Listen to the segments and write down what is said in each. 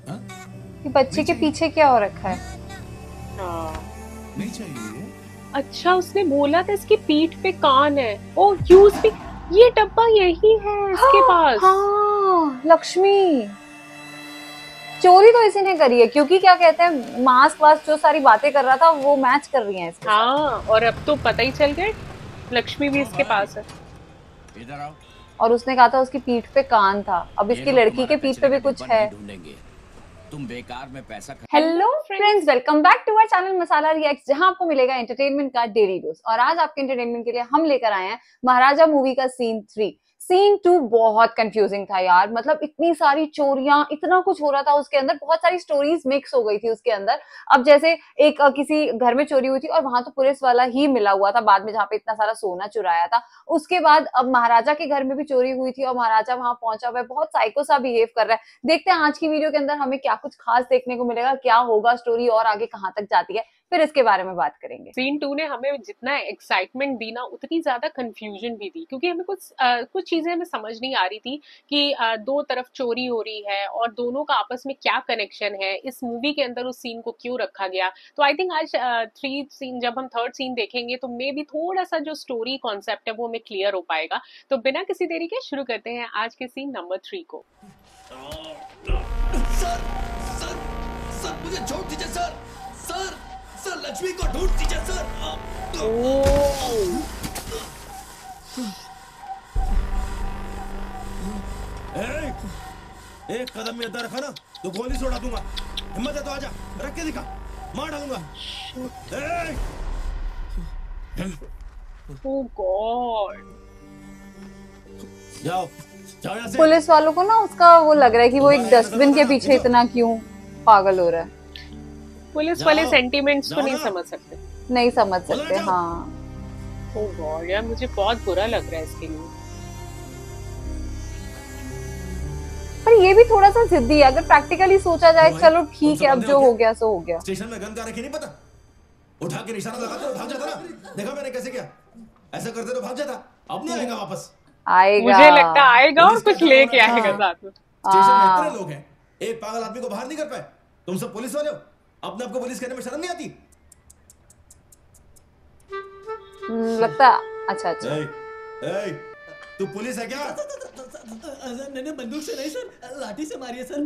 हाँ? कि बच्चे के पीछे क्या हो रखा है। हाँ नहीं चाहिए। अच्छा, उसने बोला था इसकी पीठ पे कान है। ओ यूज ये डब्बा यही है इसके पास। हाँ लक्ष्मी, चोरी तो इसी ने करी है, क्योंकि क्या कहते हैं मास्क वास्क जो सारी बातें कर रहा था वो मैच कर रही हैं इसके साथ। हाँ, और अब तो पता ही चल गया लक्ष्मी भी ओ इसके भाई, पास है। इधर आओ। और उसने कहा था उसकी पीठ पे कान था, अब ये इसकी लोग लड़की के तुम्हारा पीठ पे कचरे का भी कुछ डिब्बा है। नहीं ढूंढेंगे। तुम बेकार में पैसा hello friends. Friends, welcome back to our channel Masala Reacts, जहां आपको मिलेगा एंटरटेनमेंट का डेली डोज। और आज आपके एंटरटेनमेंट के लिए हम लेकर आए हैं महाराजा मूवी का सीन 3। सीन 2 बहुत कंफ्यूजिंग था यार, मतलब इतनी सारी चोरियां, इतना कुछ हो रहा था उसके अंदर, बहुत सारी स्टोरीज मिक्स हो गई थी उसके अंदर। अब जैसे एक किसी घर में चोरी हुई थी और वहां तो पुलिस वाला ही मिला हुआ था बाद में, जहाँ पे इतना सारा सोना चुराया था। उसके बाद अब महाराजा के घर में भी चोरी हुई थी और महाराजा वहां पहुंचा हुआ है, बहुत साइको सा बिहेव कर रहा है। देखते हैं आज की वीडियो के अंदर हमें क्या कुछ खास देखने को मिलेगा, क्या होगा स्टोरी और आगे कहां तक जाती है, फिर इसके बारे में बात करेंगे। सीन 2 ने हमें जितना एक्साइटमेंट दी ना उतनी ज्यादा कंफ्यूजन भी दी, क्योंकि हमें कुछ चीजें हमें समझ नहीं आ रही थी कि दो तरफ चोरी हो रही है और दोनों का आपस में क्या कनेक्शन है, इस मूवी के अंदर उस सीन को क्यों रखा गया। तो आई थिंक आज थ्री सीन, जब हम थर्ड सीन देखेंगे तो मे भी थोड़ा सा जो स्टोरी कॉन्सेप्ट है वो हमें क्लियर हो पाएगा। तो बिना किसी देरी के शुरू करते हैं आज के सीन नंबर 3 को। सर सर सर मुझे छोड़ दीजिए सर। सर सर लक्ष्मी को ढूंढ दीजिए सर। एक कदम में इधर रखा ना तो गोली छोड़ा दूंगा। हिम्मत है तो आजा, रख के दिखा, मार डालूंगा। ओह गॉड, जाओ जाओ यहाँ से। पुलिस वालों को ना उसका वो लग रहा है कि वो एक डस्टबिन के पीछे इतना क्यों पागल हो रहा है। पुलिस वाले सेंटीमेंट्स को नहीं समझ सकते। नहीं समझ सकते। हाँ ओह गॉड यार, मुझे बहुत बुरा लग रहा है इसके लिए। पर ये भी थोड़ा सा जिद्दी है, अगर प्रैक्टिकली सोचा जाए। चलो ठीक है, अब जो हो गया सो हो गया। स्टेशन में गन का रखी नहीं पता, उठा के निशाना लगाते भाग जाता ना। देखा मैंने कैसे किया, ऐसा करते तो भाग जाता। अब नहीं आएगा वापस। आएगा, मुझे लगता है आएगा और कुछ लेके आएगा साथ में। स्टेशन में इतने लोग हैं, एक पागल आदमी को बाहर नहीं कर पाए। तुम सब पुलिस वाले हो, अपने आपको पुलिस कहने में शर्म नहीं आती? लगता अच्छा अच्छा। तू पुलिस है क्या? नहीं बंदूक से नहीं सर, लाठी से मारिए सर।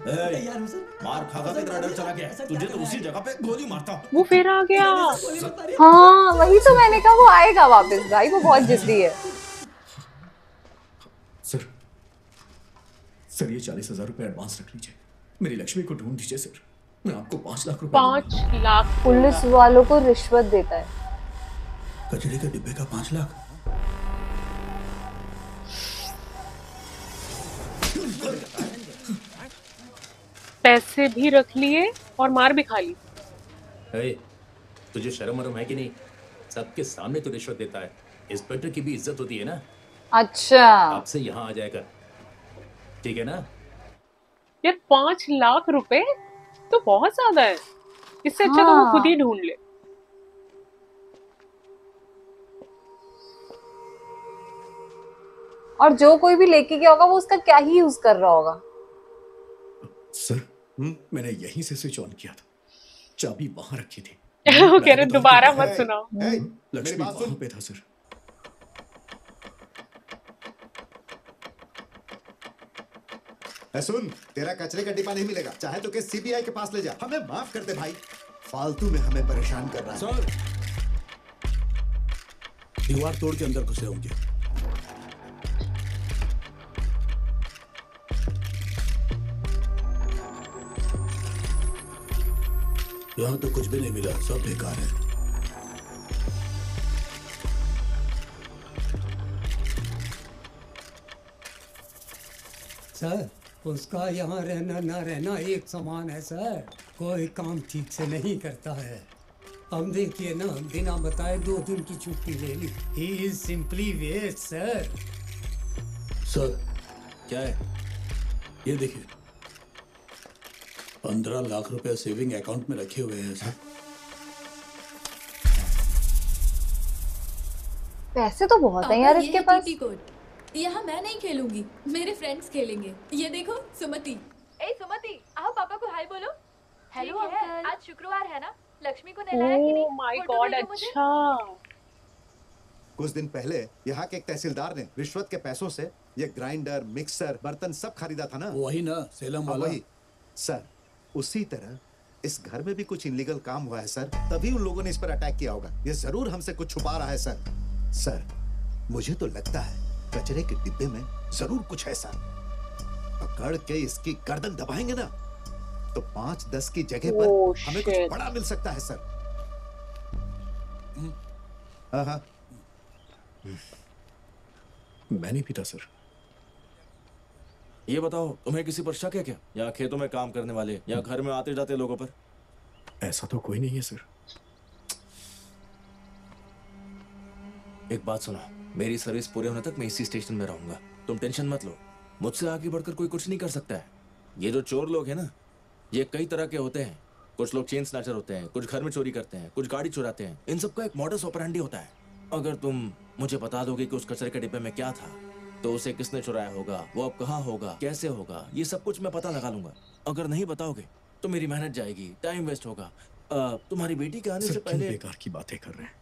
तैयार हूँ सर। मार खागा की तरह डर चला गया तुझे, तो उसी जगह पे गोली मारता हूँ। वो फिर आ गया। हाँ वही तो मैंने कहा, वो आएगा वापस भाई, वो बहुत जिद्दी है। सर सर ये 40,000 रुपए एडवांस रख लीजिए, मेरी लक्ष्मी को ढूंढ दीजिए सर, मैं आपको 5 लाख रुपए 5 लाख पुलिस वालों को रिश्वत देता है। कचरे के डिब्बे का 5 लाख। पैसे भी रख लिए और मार भी खा ली। तुझे शर्म वरम है कि नहीं? सबके सामने तो रिश्वत देता है, इंस्पेक्टर की भी इज्जत होती है ना। अच्छा आपसे यहाँ आ जाएगा, ठीक है ना? यार 5 लाख रुपए तो बहुत ज्यादा है, इससे अच्छा तो वो खुद ही ढूंढ ले। और जो कोई भी लेके गया होगा वो उसका क्या ही यूज कर रहा होगा। सर मैंने यहीं से स्विच ऑन किया था, चाबी वहां रखी थी। वो कह रहे दोबारा मत सुनाओ। लक्ष्मी वहां पे था सर। सुन, तेरा कचरे का डिब्बा नहीं मिलेगा, चाहे तो केस सीबीआई के पास ले जा। हमें माफ कर दे भाई, फालतू में हमें परेशान कर रहा है। सर दीवार तोड़ के अंदर घुसे होंगे। यहाँ तो कुछ भी नहीं मिला, सब बेकार है। सर उसका यहाँ रहना ना रहना एक समान है सर, कोई काम ठीक से नहीं करता है। हम देखिए ना, बिना बताए 2 दिन की छुट्टी ले ली। He is simply waste sir. Sir क्या है ये देखिए, 15 लाख रुपए सेविंग अकाउंट में रखे हुए हैं सर। पैसे तो बहुत हैं यार इसके पास। यहाँ मैं नहीं खेलूंगी, मेरे फ्रेंड्स खेलेंगे। ये देखो सुमति। ए सुमति, आओ पापा को हाय बोलो। हेलो ठीक है, अंकल, आज शुक्रवार है ना, लक्ष्मी को नहलाया कि नहीं? ओह माय फोटो गॉड, भेजो मुझे। अच्छा। कुछ दिन पहले यहाँ के एक तहसीलदार ने रिश्वत के पैसों से ये ग्राइंडर, मिक्सर, बर्तन सब खरीदा था ना। वही ना, सेलम वाला। वही सर, उसी तरह इस घर में भी कुछ इलीगल काम हुआ है सर, तभी उन लोगों ने इस पर अटैक किया होगा। ये जरूर हमसे कुछ छुपा रहा है सर। सर, मुझे तो लगता है कचरे के डिब्बे में जरूर कुछ है सर। पकड़ के इसकी गर्दन दबाएंगे ना तो 5-10 की जगह पर हमें कुछ बड़ा मिल सकता है सर। हाँ, मैं नहीं पीता सर। ये बताओ, तुम्हें किसी पर शक है क्या? या खेतों में काम करने वाले या घर में आते जाते लोगों पर? ऐसा तो कोई नहीं है सर। एक बात सुनो, मेरी सर्विस पूरे होने तक मैं इसी स्टेशन में रहूंगा। तुम टेंशन मत लो, मुझसे आगे बढ़कर कोई कुछ नहीं कर सकता है। ये जो चोर लोग हैं ना, ये कई तरह के होते हैं। कुछ लोग चेन स्नैचर होते हैं, कुछ घर में चोरी करते हैं, कुछ गाड़ी चुराते हैं। इन सबका एक मॉडस ऑपरेंडी होता है। अगर तुम मुझे बता दोगे कि उस कचरे के डिब्बे में क्या था, तो उसे किसने चुराया होगा, वो अब कहाँ होगा, कैसे होगा, ये सब कुछ मैं पता लगा लूंगा। अगर नहीं बताओगे तो मेरी मेहनत जाएगी, टाइम वेस्ट होगा। तुम्हारी बेटी के आने से पहले बेकार की बातें कर रहे हैं।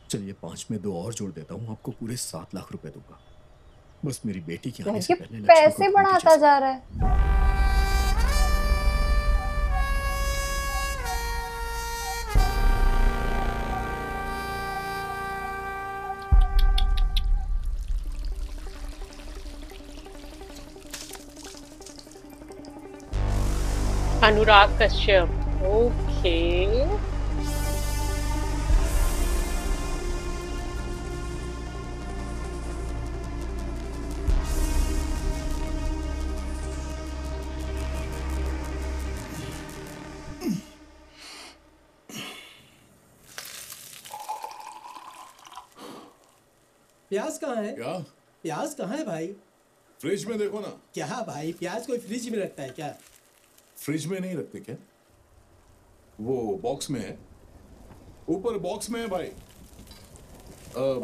चलिए 5 में 2 और जोड़ देता हूँ, आपको पूरे 7 लाख रुपए दूंगा। बस मेरी बेटी के आने से पहले पैसे बढ़ाता जा रहा है। अनुराग कश्यप, ओके। प्याज कहाँ है? क्या? प्याज कहाँ है भाई? फ्रिज में देखो ना। क्या भाई, प्याज कोई फ्रिज में रखता है क्या? फ्रिज में नहीं रखते क्या? वो बॉक्स में है, ऊपर बॉक्स में है भाई।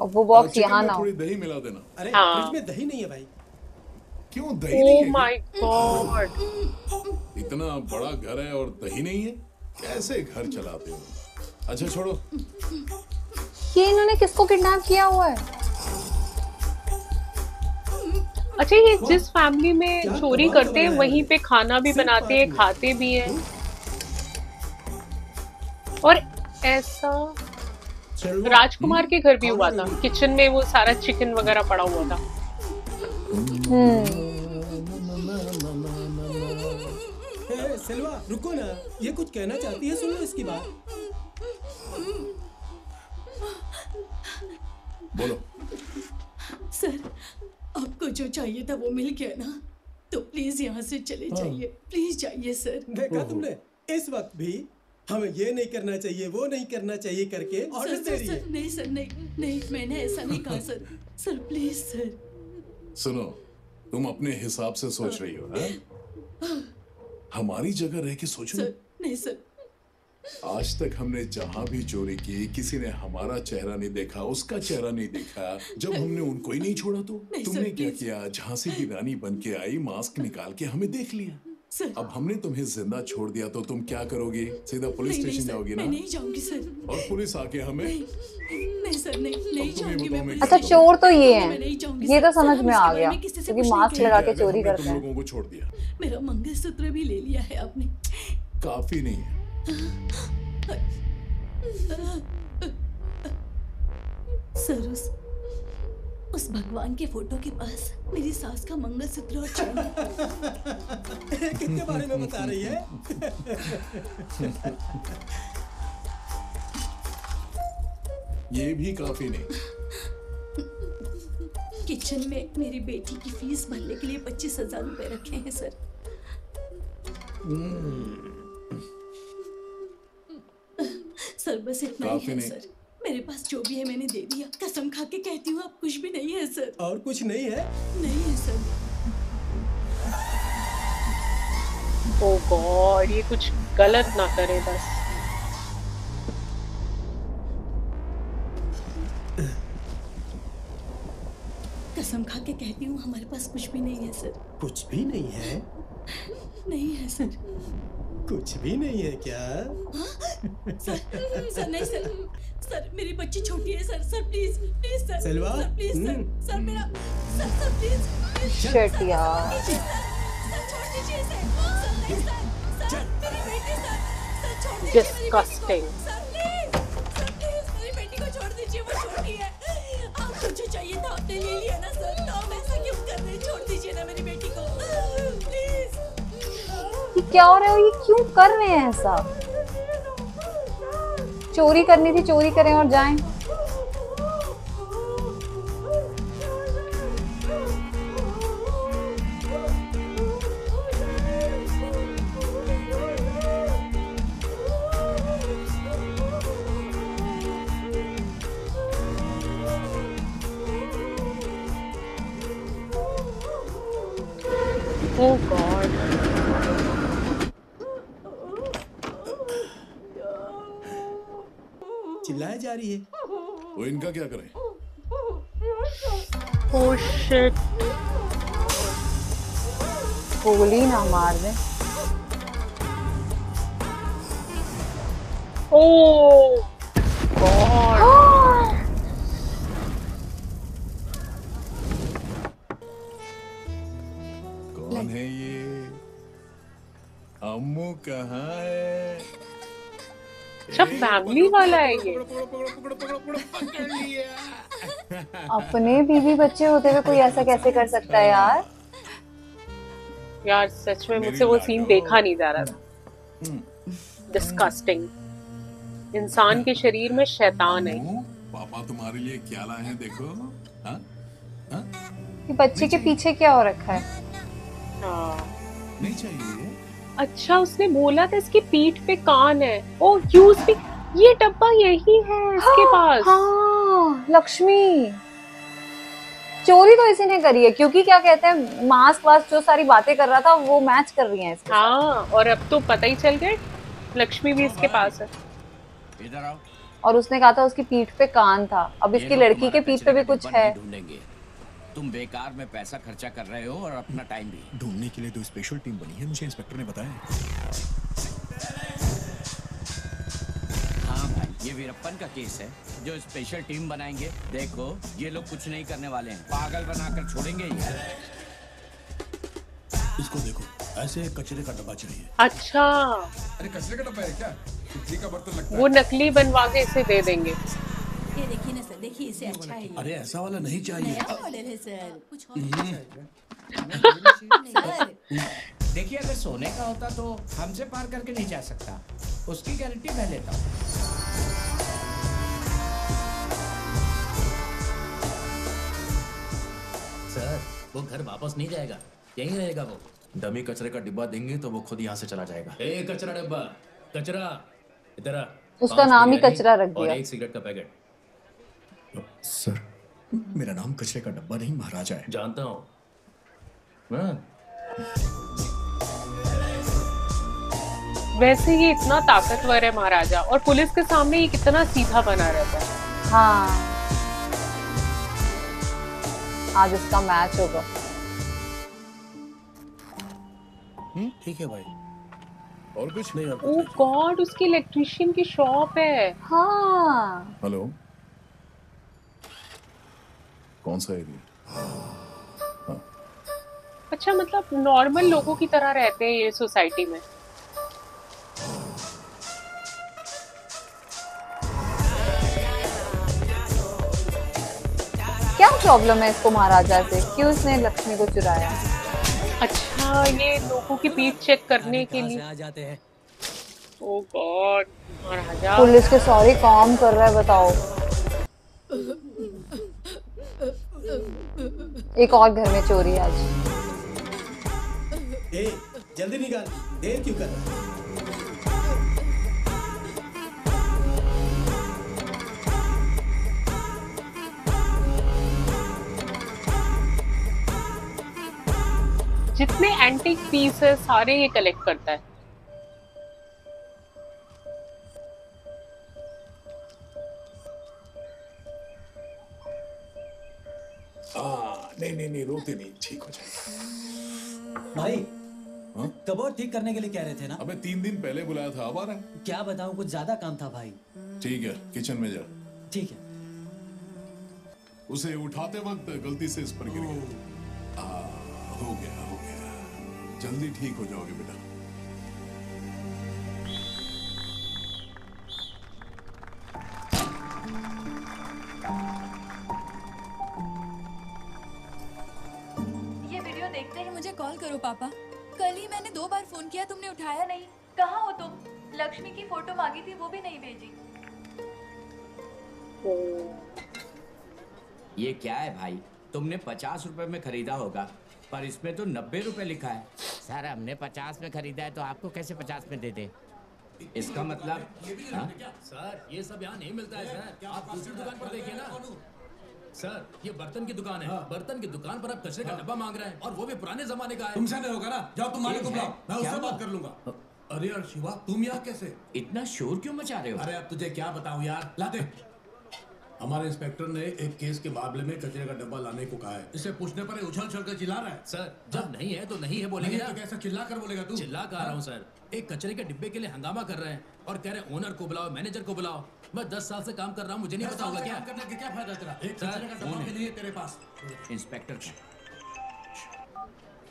वो बॉक्स यहाँ ना हो। थोड़ी दही मिला देना। अरे फ्रिज में दही नहीं है भाई। क्यों दही नहीं है? ओह माय गॉड, इतना बड़ा घर है और दही नहीं है? कैसे घर चलाते हो? अच्छा छोड़ो। ये इन्होंने किसको किडनैप किया हुआ है? अच्छा, ये जिस फैमिली में चोरी करते हैं वहीं पे खाना भी बनाते हैं, खाते भी हैं। और ऐसा राजकुमार के घर भी हुआ था, किचन में वो सारा चिकन वगैरह पड़ा हुआ था। सेल्वा रुको ना, ये कुछ कहना चाहती है, सुनो इसकी बात। बोलो। सर, आपको जो चाहिए था वो मिल गया ना, तो प्लीज यहाँ से चले जाइए, प्लीज जाइए सर। देखा तुमने, इस वक्त भी हमें ये नहीं करना चाहिए, वो नहीं करना चाहिए करके ऑर्डर दे रही है। नहीं सर, नहीं, मैंने ऐसा नहीं कहा सर। Sir please sir. सुनो, तुम अपने हिसाब से सोच रही हो, हैं? हमारी जगह रह के सोचो। सर, नहीं सर। आज तक हमने जहां भी चोरी की, किसी ने हमारा चेहरा नहीं देखा, उसका चेहरा नहीं देखा। जब हमने उनको ही नहीं छोड़ा तो तुमने क्या किया? झांसी की रानी बन के आई, मास्क निकाल के हमें देख लिया। अब हमने तुम्हें जिंदा छोड़ दिया तो तुम क्या करोगी? सीधा पुलिस स्टेशन जाओगी ना? मैं नहीं जाऊंगी सर। और पुलिस आके हमें नहीं सर, नहीं जाऊंगी मैं। अच्छा, चोर तो ये हैं, ये तो समझ में आ गया क्योंकि मास्क लगा के चोरी करते हैं। लोगों को छोड़ दिया। मेरा मंगलसूत्र भी ले लिया है आपने। काफी नहीं है। सर, उस भगवान के फोटो के पास मेरी सास का मंगलसूत्र और चैन। किसके बारे में बता रही है? ये भी काफी नहीं। किचन में मेरी बेटी की फीस भरने के लिए 25,000 रुपए रखे हैं सर। सर बस इतना ही है सर। मेरे पास जो भी है मैंने दे दिया। कसम खा के कहती हूँ, आप कुछ भी नहीं है सर। और कुछ नहीं है? नहीं है सर। ओह गॉड, ये कुछ गलत ना करे बस। कसम खा के कहती हूँ, हमारे पास कुछ भी नहीं है सर। कुछ भी नहीं है? नहीं है सर। कुछ भी नहीं है क्या? सर सर नहीं सर। सर मेरी बच्ची छोटी है sir. Sir please please sir. Selva? Sir please sir. Sir मेरा सर प्लीज। शिट यार। सर छोड़ दीजिए इसे। सर नहीं सर। मेरी बेटी सर। सर छोड़ दीजिए Disgusting. Sir please. Sir please मेरी बेटी को छोड़ दीजिए, वो छोटी है। आपको जो चाहिए था आपने ले लिया ना सर, तो आप ऐसा क्यों कर रहे हैं? छोड़ दीजिए ना मेरी बेटी को प्लीज। ये क्या हो रहा है? ये क्यों कर रहे हैं ऐसा? चोरी करनी थी चोरी करें और जाएं। Oh God. चिल्लाया जा रही है। वो इनका क्या करें? Oh shit. गोली ना मार दे। Oh God. कौन है ये? अम्मू कहाँ है? अच्छा फैमिली वाला है ये। पकड़ लिया। अपने बीवी बच्चे होते हुए कोई ऐसा कैसे कर सकता है यार? यार सच में मुझसे वो सीन देखा नहीं जा रहा था। डिस्गस्टिंग। इंसान के शरीर में शैतान है। पापा तुम्हारे लिए क्या लाए हैं देखो। हाँ? हाँ? ये बच्चे के पीछे क्या हो रखा है? नहीं चाहिए। अच्छा उसने बोला था इसकी पीठ पे कान है। ओ यूज भी ये डब्बा यही है इसके पास। हाँ लक्ष्मी। चोरी तो इसी ने करी है, क्योंकि क्या कहते हैं मास्क वास्क जो सारी बातें कर रहा था वो मैच कर रही हैं इसके साथ। हाँ और अब तो पता ही चल गया लक्ष्मी भी इसके पास है। इधर आओ। और उसने कहा था उसकी पीठ पे कान था। अब इसकी लड़की के पीठ पे भी कुछ है। ढूंढेंगे। तुम बेकार में पैसा खर्चा कर रहे हो और अपना टाइम भी। ढूंढने के लिए तो स्पेशल टीम बनी है, मुझे इंस्पेक्टर ने बताया। हाँ भाई ये वीरप्पन का केस है जो स्पेशल टीम बनाएंगे। देखो ये लोग कुछ नहीं करने वाले हैं, पागल बनाकर छोड़ेंगे ही। इसको देखो, ऐसे कचरे का डब्बा चाहिए। अच्छा अरे कचरे का डब्बा है क्या? इडली का बर्तन लगता है। वो नकली बनवा के इसे दे देंगे। ये देखिए ना सर, देखिए इसे अच्छा है। अरे ऐसा वाला नहीं चाहिए। नया मॉडल है सर। कुछ और सर देखिए अगर सोने का होता तो हमसे पार करके नहीं जा सकता, उसकी गारंटी मैं लेता हूँ। सर वो घर वापस नहीं जाएगा, यहीं रहेगा वो। डमी कचरे का डिब्बा देंगे तो वो खुद यहाँ से चला जाएगा। ए कचरा डब्बा, कचरा इधर आ। उसका 5 नाम ही बिरयानी कचरा रख और दिया। 1 सिगरेट का पैकेट। सर मेरा नाम कचरे का डब्बा नहीं महाराजा है। जानता हूँ। हाँ। वैसे ये इतना ताकतवर है महाराजा, और पुलिस के सामने ये कितना सीधा बना रहता है। हाँ आज इसका मैच होगा। ठीक है भाई, और कुछ नहीं। ओह गॉड उसकी इलेक्ट्रिशियन की शॉप है। हाँ हेलो, कौन सा एरिया? अच्छा मतलब नॉर्मल लोगों की तरह रहते हैं ये सोसाइटी में। क्या प्रॉब्लम है इसको महाराजा से? क्यों इसने लक्ष्मी को चुराया? अच्छा ये लोगों की पीठ चेक करने के लिए आ जाते हैं। ओह गॉड महाराजा। पुलिस के सॉरी काम कर रहा है, बताओ। एक और घर में चोरी आज। ए, जल्दी निकाल, देर क्यों कर रहा है? जितने एंटीक पीस है सारे ये कलेक्ट करता है। नहीं रोते नहीं, ठीक हो जाएगा। भाई हाँ? कबोर्ड ठीक करने के लिए कह रहे थे ना? अबे 3 दिन पहले बुलाया था, अब आ रहा है। क्या बताऊं, कुछ ज्यादा काम था भाई। ठीक है, किचन में जा। ठीक है। उसे उठाते वक्त गलती से इस पर गिर गया। हो गया। जल्दी ठीक हो जाओगे बेटा। ये वीडियो देखते ही मुझे कॉल करो पापा। कल ही मैंने 2 बार फोन किया, तुमने उठाया नहीं। कहाँ हो तुम? लक्ष्मी की फोटो मांगी थी, वो भी नहीं भेजी। ये क्या है भाई? तुमने 50 रुपए में खरीदा होगा, पर इसमें तो 90 रुपए लिखा है। सर हमने 50 में खरीदा है तो आपको कैसे 50 में दे दे? इसका मतलब हाँ? सर ये सब यहाँ नहीं मिलता है सर, आप दूसरी दुकान पर देखिए ना। सर ये बर्तन की दुकान है, बर्तन की दुकान पर आप कचरे का डब्बा मांग रहे हैं और वो भी पुराने जमाने का है। तुमसे नहीं होगा ना, जाओ तुम मालिक को बुलाओ, मैं उससे बात कर लूंगा। अरे यार शिवा, तुम यहाँ कैसे? इतना शोर क्यों मचा रहे हो? अरे अब तुझे क्या बताऊं यार, लाते। हमारे इंस्पेक्टर ने एक केस के मामले में कचरे का डब्बा लाने को कहा है। इसे पूछने पर उछल छल कर चिल्ला रहा है। सर जब नहीं है तो नहीं है बोलेंगे ना। तो कैसा चिल्ला कर बोलेगा तू? चिल्ला कर रहा हूँ सर। एक कचरे के डिब्बे के लिए हंगामा कर रहे हैं और कह रहे हैं ओनर को बुलाओ, मैनेजर को बुलाओ। मैं 10 साल से काम कर रहा हूँ, मुझे नहीं पता होगा क्या? करने का क्या फायदा तेरा? एक कचरे का डब्बा भी नहीं है तेरे पास। Inspector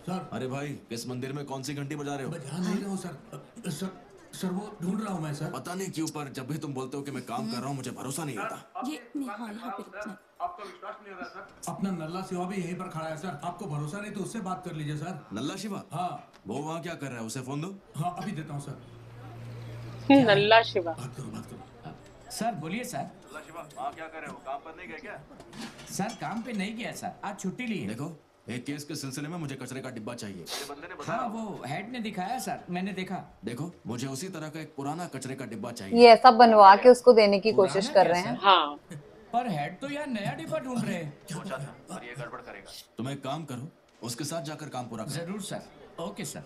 sir. अरे भाई, किस मंदिर में कौन सी घंटी बजा रहे हो? बजा नहीं रहा हूँ सर। सर वो ढूंढ रहा हूँ मैं सर। पता नहीं क्यों, पर जब भी तुम बोलते हो कि मैं काम कर रहा हूँ, मुझे भरोसा नहीं आता। ये हाँ यहाँ पे आपका विश्वास नहीं हो रहा सर। अपना नल्ला शिवा भी यहीं पर खड़ा है सर। आपको भरोसा नहीं तो उससे बात कर लीजिए सर। नल्ला शिवा? हाँ। वो वहाँ क्या कर रहा है? उसे फोन दो। हाँ अभी देता हूँ सर। नल्ला शिवा। बात करो। सर बोलिए सर। नल्ला शिवा, वहाँ क्या कर रहे हो? काम पर नहीं गए क्या? सर काम पे नहीं गया सर, आज छुट्टी ली है। देखो, एक केस के सिलसिले में मुझे कचरे का डिब्बा चाहिए। बंदे ने बताया। हाँ वो हेड ने दिखाया सर, मैंने देखा। देखो, मुझे उसी तरह का एक पुराना कचरे का डिब्बा चाहिए। ये ऐसा बनवा के उसको देने की कोशिश कर रहे हैं। हाँ पर हेड तो यार नया डिब्बा ढूंढ रहे हैं। सोचा था, पर ये गड़बड़ करेगा। तुम एक काम करो, उसके साथ जाकर काम पूरा करो। जरूर सर। Okay sir.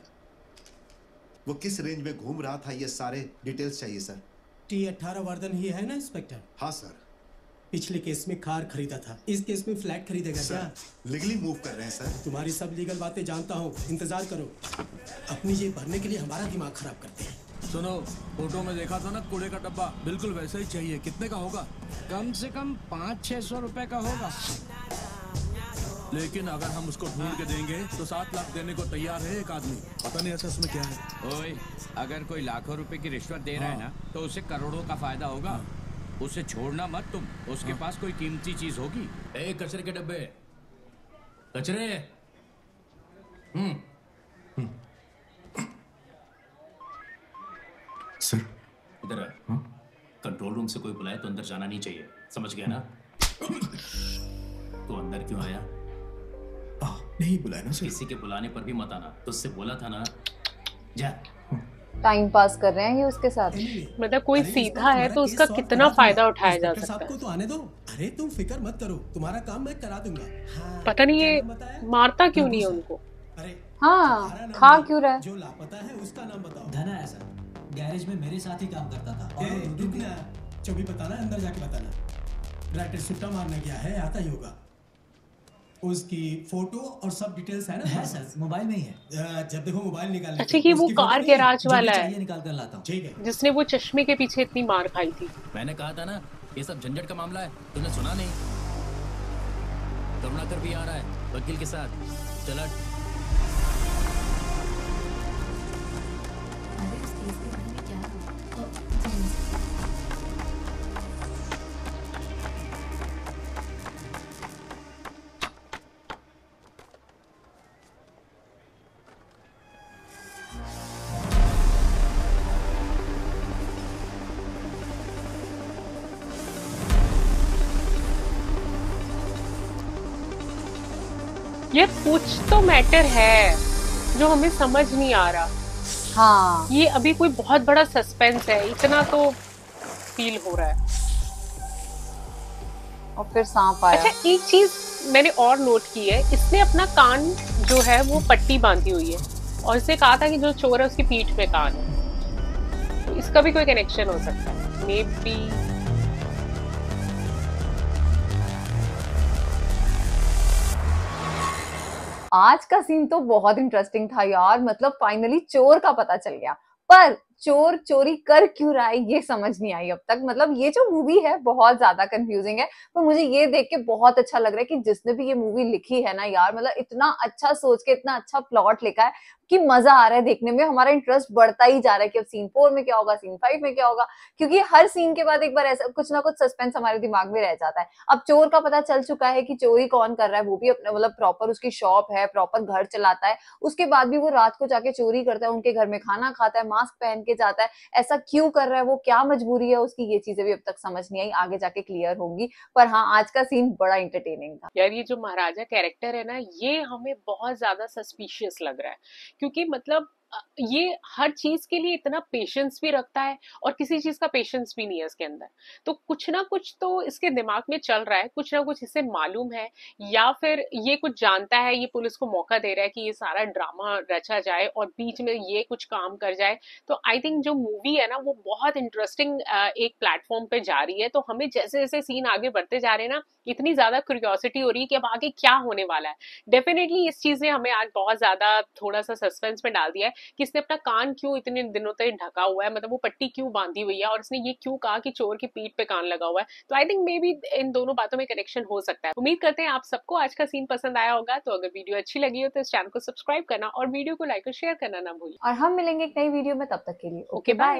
वो किस रेंज में घूम रहा था, ये सारे डिटेल्स चाहिए सर। T18 वर्धन ही है ना इंस्पेक्टर? हाँ सर। पिछले केस में कार खरीदा था, इस केस में फ्लैट खरीदेगा क्या? लीगली मूव कर रहे हैं सर। तुम्हारी सब लीगल बातें जानता हूँ, इंतजार करो। अपनी ये भरने के लिए हमारा दिमाग खराब करते हैं। सुनो, फोटो में देखा था ना कूड़े का डब्बा, बिल्कुल वैसा ही चाहिए। कितने का होगा? कम से कम 500-600 रुपए का होगा। लेकिन अगर हम उसको ढूंढ के देंगे तो 7 लाख देने को तैयार है एक आदमी। पता नहीं ऐसा उसमें क्या है। ओए, अगर कोई लाखों रुपए की रिश्वत दे रहा है ना, तो उसे करोड़ों का फायदा होगा। उसे छोड़ना मत तुम, उसके पास कोई कीमती चीज होगी। एक कचरे के डब्बे, कचरे। सर इधर है। कंट्रोल रूम से कोई बुलाए तो अंदर जाना नहीं चाहिए, समझ गया ना? तो अंदर क्यों आया? नहीं बुलाया ना सर। किसी के बुलाने पर भी मत आना, तो उससे बोला था ना, जा। टाइम पास कर रहे हैं ये उसके साथ। मतलब कोई सीधा है तो उसका कितना फायदा उठाया जा सकता है। तो आने दो। अरे तुम फिक्र मत करो, तुम्हारा काम मैं करा दूंगा। पता नहीं ये मारता क्यों नहीं है उनको। हाँ, खा क्यों रहा है? जो लापता है उसका नाम बताओ। धना है सर, गैरेज में मेरे साथ ही काम करता था। और रुकना, जो भी बताना अंदर जाके बताना। राइटर सुट्टा मारने गया है, आता ही होगा। उसकी फोटो और सब डिटेल्स है ना? है सर, मोबाइल में ही है। जब देखो मोबाइल निकाल लेते। अच्छा, ये वो कार गैराज वाला है निकाल कर लाता हूँ। ठीक है। जिसने वो चश्मे के पीछे इतनी मार खाई थी। मैंने कहा था ना, ये सब झंझट का मामला है, तुमने सुना नहीं? करुणाकर भी आ रहा है वकील के साथ। चला। ये कुछ तो मैटर है जो हमें समझ नहीं आ रहा। हाँ, ये अभी कोई बहुत बड़ा सस्पेंस है, इतना तो फील हो रहा है। और फिर सांप आया। अच्छा, एक चीज मैंने और नोट की है, इसने अपना कान जो है वो पट्टी बांधी हुई है और इसने कहा था कि जो चोर है उसकी पीठ में कान है, तो इसका भी कोई कनेक्शन हो सकता है। मे बी आज का सीन तो बहुत इंटरेस्टिंग था यार, मतलब फाइनली चोर का पता चल गया, पर चोर चोरी कर क्यों रहा है ये समझ नहीं आई अब तक। मतलब ये जो मूवी है बहुत ज्यादा कंफ्यूजिंग है, पर मुझे ये देख के बहुत अच्छा लग रहा है कि जिसने भी ये मूवी लिखी है ना यार, मतलब इतना अच्छा सोच के इतना अच्छा प्लॉट लिखा है कि मजा आ रहा है देखने में, हमारा इंटरेस्ट बढ़ता ही जा रहा है कि अब सीन 4 में क्या होगा, सीन 5 में क्या होगा, क्योंकि हर सीन के बाद एक बार ऐसा कुछ ना कुछ सस्पेंस हमारे दिमाग में रह जाता है। अब चोर का पता चल चुका है कि चोरी कौन कर रहा है, वो भी अपने मतलब प्रॉपर उसकी शॉप है, प्रॉपर घर चलाता है, उसके बाद भी वो रात को जाके चोरी करता है, उनके घर में खाना खाता है, मास्क पहन के जाता है, ऐसा क्यों कर रहा है, वो क्या मजबूरी है उसकी, ये चीजें भी अब तक समझ नहीं आई, आगे जाके क्लियर होंगी। पर हाँ, आज का सीन बड़ा इंटरटेनिंग था यार। ये जो महाराजा कैरेक्टर है ना, ये हमें बहुत ज्यादा सस्पिशियस लग रहा है, क्योंकि मतलब ये हर चीज के लिए इतना पेशेंस भी रखता है और किसी चीज का पेशेंस भी नहीं है इसके अंदर। तो कुछ ना कुछ तो इसके दिमाग में चल रहा है, कुछ ना कुछ इसे मालूम है, या फिर ये कुछ जानता है, ये पुलिस को मौका दे रहा है कि ये सारा ड्रामा रचा जाए और बीच में ये कुछ काम कर जाए। तो आई थिंक जो मूवी है ना वो बहुत इंटरेस्टिंग एक प्लेटफॉर्म पे जा रही है। तो हमें जैसे जैसे सीन आगे बढ़ते जा रहे हैं ना, इतनी ज्यादा क्यूरियोसिटी हो रही है कि अब आगे क्या होने वाला है। डेफिनेटली इस चीज ने हमें आज बहुत ज्यादा थोड़ा सा सस्पेंस में डाल दिया है कि इसने अपना कान क्यों इतने दिनों तक ढका हुआ है, मतलब वो पट्टी क्यों बांधी हुई है, और इसने ये क्यों कहा कि चोर की पीठ पे कान लगा हुआ है। तो I think may be in दोनों बातों में कनेक्शन हो सकता है। उम्मीद करते हैं आप सबको आज का सीन पसंद आया होगा। तो अगर वीडियो अच्छी लगी हो तो इस चैनल को सब्सक्राइब करना और वीडियो को लाइक और शेयर करना ना भूलिए। और हम मिलेंगे एक नई वीडियो में, तब तक के लिए ओके बाय।